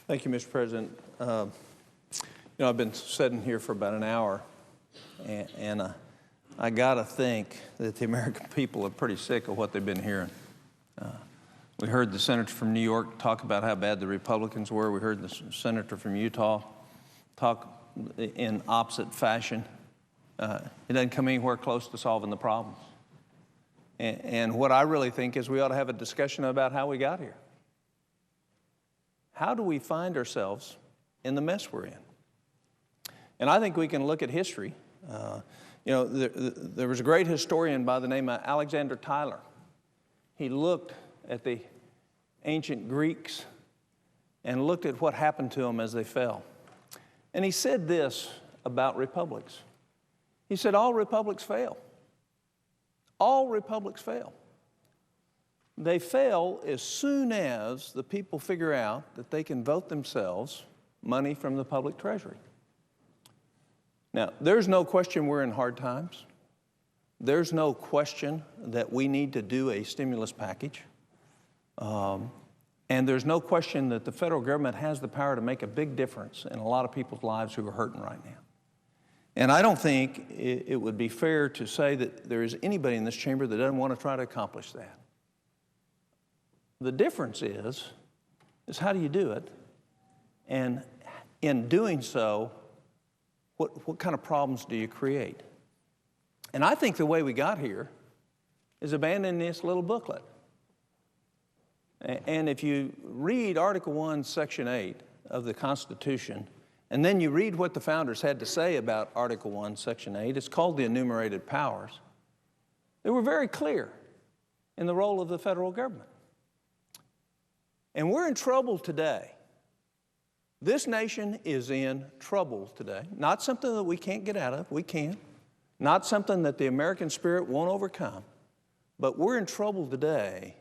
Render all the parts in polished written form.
Thank you, Mr. President. I've been sitting here for about an hour, and I got to think that the American people are pretty sick of what they've been hearing. We heard the senator from New York talk about how bad the Republicans were. We heard the senator from Utah talk in opposite fashion. It doesn't come anywhere close to solving the problems. And what I really think is we ought to have a discussion about how we got here. How do we find ourselves in the mess we're in? And I think we can look at history. There was a great historian by the name of Alexander Tyler. He looked at the ancient Greeks and looked at what happened to them as they fell. And he said this about republics. He said, all republics fail. All republics fail. They fail as soon as the people figure out that they can vote themselves money from the public treasury. Now, there's no question we're in hard times. There's no question that we need to do a stimulus package. And there's no question that the federal government has the power to make a big difference in a lot of people's lives who are hurting right now. And I don't think it would be fair to say that there is anybody in this chamber that doesn't want to try to accomplish that. The difference is how do you do it? And in doing so, what kind of problems do you create? And I think the way we got here is abandoning this little booklet. And if you read Article 1, Section 8 of the Constitution, and then you read what the founders had to say about Article 1, Section 8, it's called the enumerated powers. They were very clear in the role of the federal government. And we're in trouble today. This nation is in trouble today. Not something that we can't get out of. We can. Not something that the American spirit won't overcome. But we're in trouble today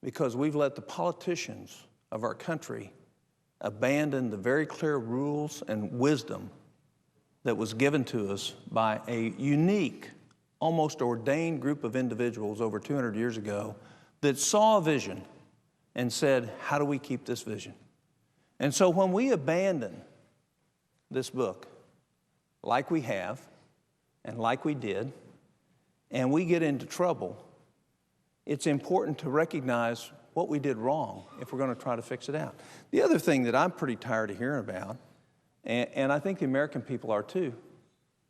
because we've let the politicians of our country abandon the very clear rules and wisdom that was given to us by a unique, almost ordained group of individuals over 200 years ago that saw a vision and said, how do we keep this vision? And so when we abandon this book, like we have, and like we did, and we get into trouble, it's important to recognize what we did wrong if we're going to try to fix it out. The other thing that I'm pretty tired of hearing about, and I think the American people are too,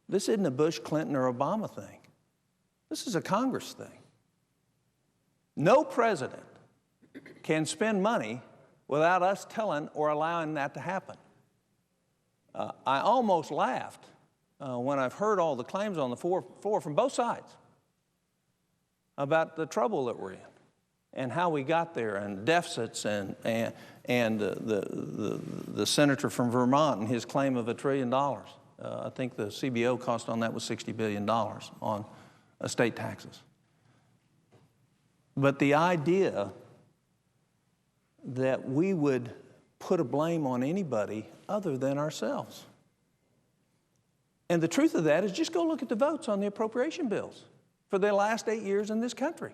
this isn't a Bush, Clinton, or Obama thing. This is a Congress thing. No president can spend money without us telling or allowing that to happen. I almost laughed when I've heard all the claims on the floor from both sides about the trouble that we're in and how we got there, and deficits, and the senator from Vermont and his claim of $1 trillion. I think the CBO cost on that was $60 billion on estate taxes. But the idea that we would put a blame on anybody other than ourselves. And the truth of that is just go look at the votes on the appropriation bills for the last 8 years in this country.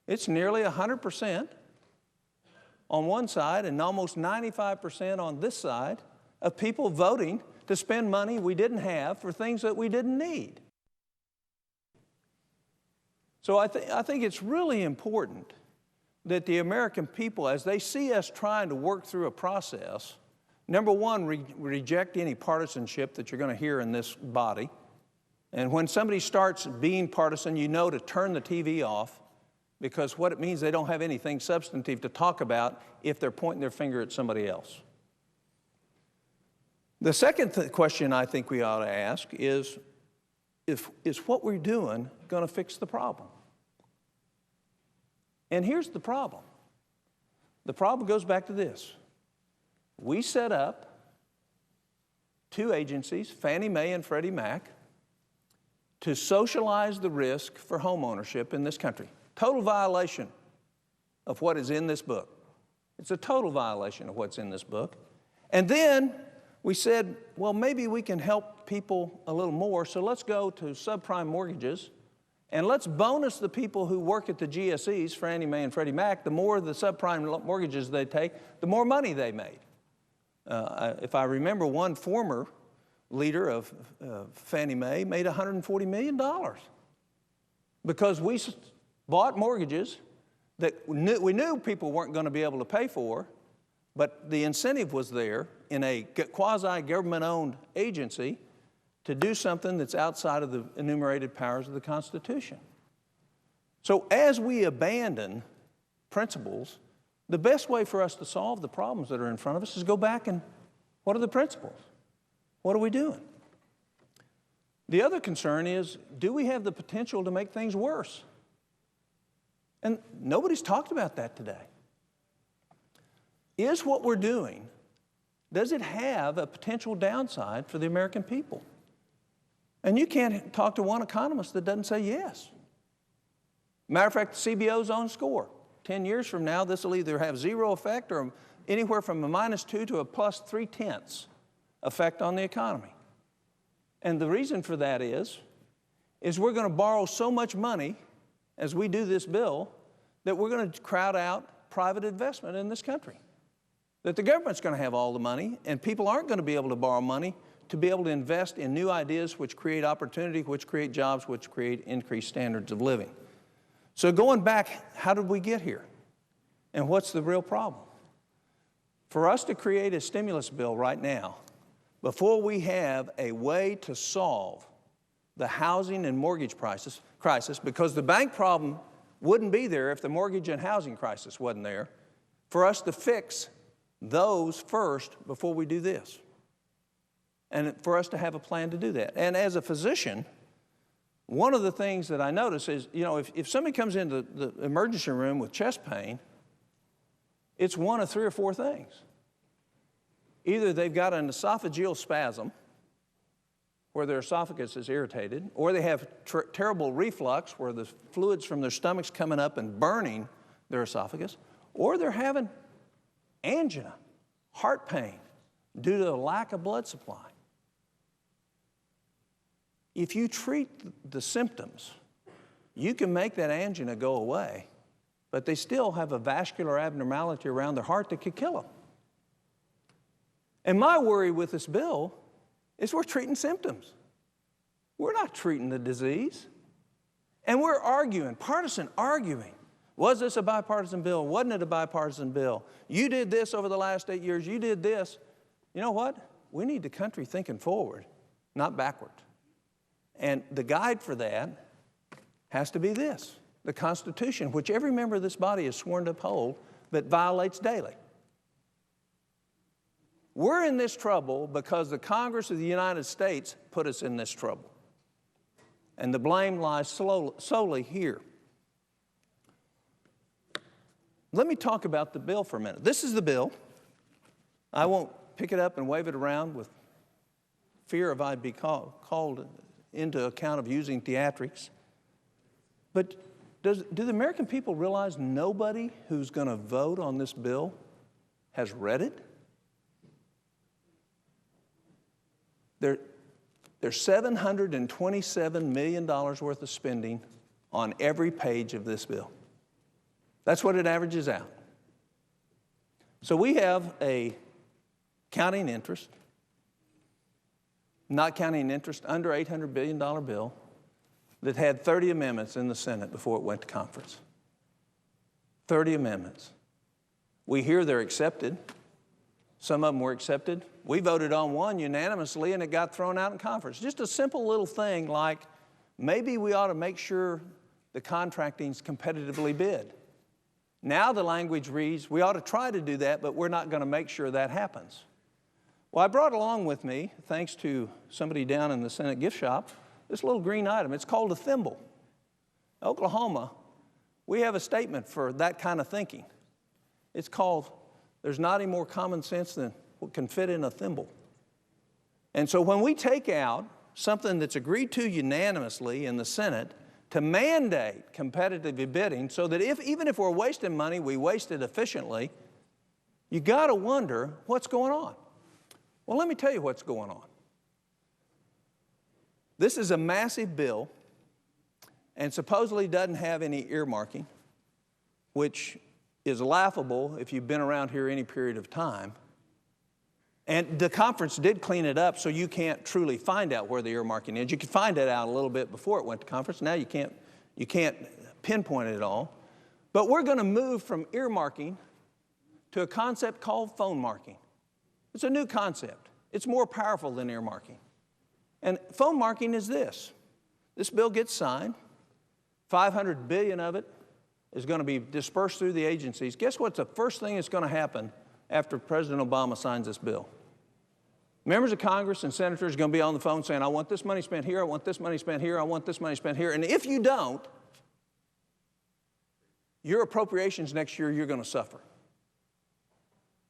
It's nearly 100% on one side and almost 95% on this side of people voting to spend money we didn't have for things that we didn't need. So I think it's really important that the American people, as they see us trying to work through a process, number one, reject any partisanship that you're going to hear in this body. And when somebody starts being partisan, you know to turn the TV off, because what it means, they don't have anything substantive to talk about if they're pointing their finger at somebody else. The second question I think we ought to ask is what we're doing going to fix the problem? And here's the problem. The problem goes back to this. We set up two agencies, Fannie Mae and Freddie Mac, to socialize the risk for home ownership in this country. Total violation of what is in this book. It's a total violation of what's in this book. And then we said, well, maybe we can help people a little more, so let's go to subprime mortgages And let's bonus the people who work at the GSEs, Fannie Mae and Freddie Mac. The more the subprime mortgages they take, the more money they made. If I remember, one former leader of Fannie Mae made $140 million because we bought mortgages that we knew people weren't going to be able to pay for, but the incentive was there in a quasi-government-owned agency to do something that's outside of the enumerated powers of the Constitution. So as we abandon principles, the best way for us to solve the problems that are in front of us is go back and what are the principles? What are we doing? The other concern is, do we have the potential to make things worse? And nobody's talked about that today. Is what we're doing, does it have a potential downside for the American people? And you can't talk to one economist that doesn't say yes. Matter of fact, the CBO's on score. 10 years from now, this will either have zero effect or anywhere from a -2 to a +0.3 effect on the economy. And the reason for that is we're going to borrow so much money as we do this bill that we're going to crowd out private investment in this country. That the government's going to have all the money and people aren't going to be able to borrow money to be able to invest in new ideas which create opportunity, which create jobs, which create increased standards of living. So going back, how did we get here? And what's the real problem? For us to create a stimulus bill right now, before we have a way to solve the housing and mortgage crisis, because the bank problem wouldn't be there if the mortgage and housing crisis wasn't there, for us to fix those first before we do this. And for us to have a plan to do that. And as a physician, one of the things that I notice is, if somebody comes into the emergency room with chest pain, it's one of 3 or 4 things. Either they've got an esophageal spasm, where their esophagus is irritated, or they have terrible reflux, where the fluids from their stomach's coming up and burning their esophagus, or they're having angina, heart pain, due to a lack of blood supply. If you treat the symptoms, you can make that angina go away, but they still have a vascular abnormality around their heart that could kill them. And my worry with this bill is we're treating symptoms. We're not treating the disease. And we're arguing, partisan arguing. Was this a bipartisan bill? Wasn't it a bipartisan bill? You did this over the last 8 years. You did this. You know what? We need the country thinking forward, not backward. And the guide for that has to be this, the Constitution, which every member of this body is sworn to uphold, but violates daily. We're in this trouble because the Congress of the United States put us in this trouble. And the blame lies solely here. Let me talk about the bill for a minute. This is the bill. I won't pick it up and wave it around with fear of I'd be called into account of using theatrics. But do the American people realize nobody who's going to vote on this bill has read it? There's $727 million worth of spending on every page of this bill. That's what it averages out. So we have a counting interest, not counting interest, under $800 billion bill that had 30 amendments in the Senate before it went to conference. 30 amendments. We hear they're accepted. Some of them were accepted. We voted on one unanimously and it got thrown out in conference. Just a simple little thing like maybe we ought to make sure the contracting's competitively bid. Now the language reads, we ought to try to do that, but we're not going to make sure that happens. Well, I brought along with me, thanks to somebody down in the Senate gift shop, this little green item. It's called a thimble. In Oklahoma, we have a statement for that kind of thinking. It's called, there's not any more common sense than what can fit in a thimble. And so when we take out something that's agreed to unanimously in the Senate to mandate competitive bidding so that even if we're wasting money, we waste it efficiently, you got to wonder what's going on. Well, let me tell you what's going on. This is a massive bill and supposedly doesn't have any earmarking, which is laughable if you've been around here any period of time. And the conference did clean it up so you can't truly find out where the earmarking is. You could find it out a little bit before it went to conference. Now you can't pinpoint it at all. But we're going to move from earmarking to a concept called phone marking. It's a new concept. It's more powerful than earmarking. And phone marking is this. This bill gets signed. $500 billion of it is going to be dispersed through the agencies. Guess what's the first thing that's going to happen after President Obama signs this bill? Members of Congress and senators are going to be on the phone saying, I want this money spent here, I want this money spent here, I want this money spent here. And if you don't, your appropriations next year, you're going to suffer.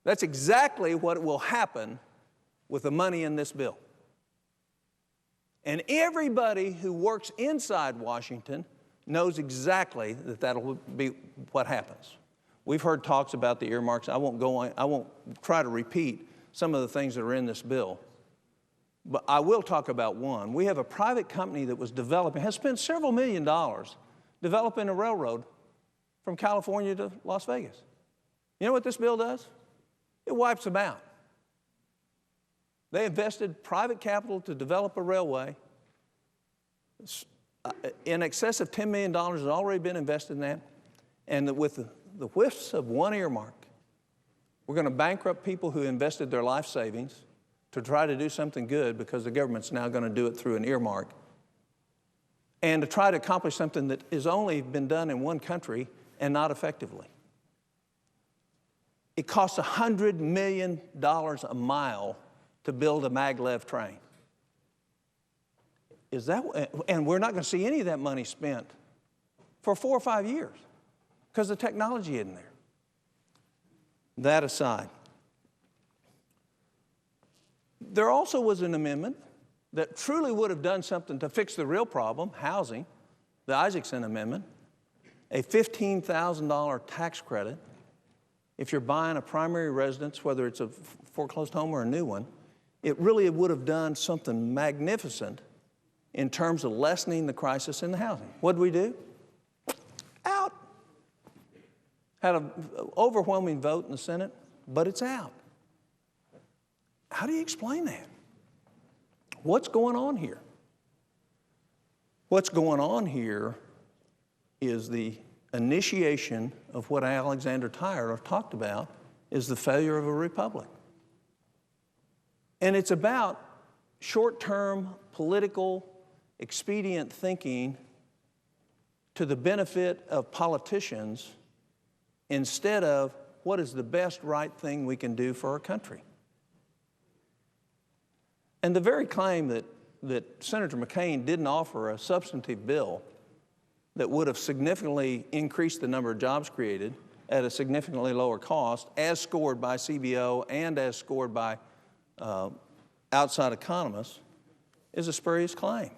That's exactly what will happen with the money in this bill. And everybody who works inside Washington knows exactly that that'll be what happens. We've heard talks about the earmarks. I won't try to repeat some of the things that are in this bill, but I will talk about one. We have a private company that was developing, has spent several $1 million developing a railroad from California to Las Vegas. You know what this bill does? It wipes them out. They invested private capital to develop a railway. In excess of $10 million has already been invested in that. And with the whiffs of one earmark, we're going to bankrupt people who invested their life savings to try to do something good because the government's now going to do it through an earmark. And to try to accomplish something that has only been done in one country and not effectively. It costs $100 million a mile to build a maglev train. And we're not going to see any of that money spent for 4 or 5 years because the technology isn't there. That aside, there also was an amendment that truly would have done something to fix the real problem, housing, the Isaacson Amendment, a $15,000 tax credit if you're buying a primary residence, whether it's a foreclosed home or a new one. It really would have done something magnificent in terms of lessening the crisis in the housing. What did we do? Out. Had an overwhelming vote in the Senate, but it's out. How do you explain that? What's going on here? What's going on here is the initiation of what Alexander Tyler talked about is the failure of a republic. And it's about short-term political expedient thinking to the benefit of politicians instead of what is the best right thing we can do for our country. And the very claim that Senator McCain didn't offer a substantive bill that would have significantly increased the number of jobs created at a significantly lower cost, as scored by CBO and as scored by outside economists, is a spurious claim.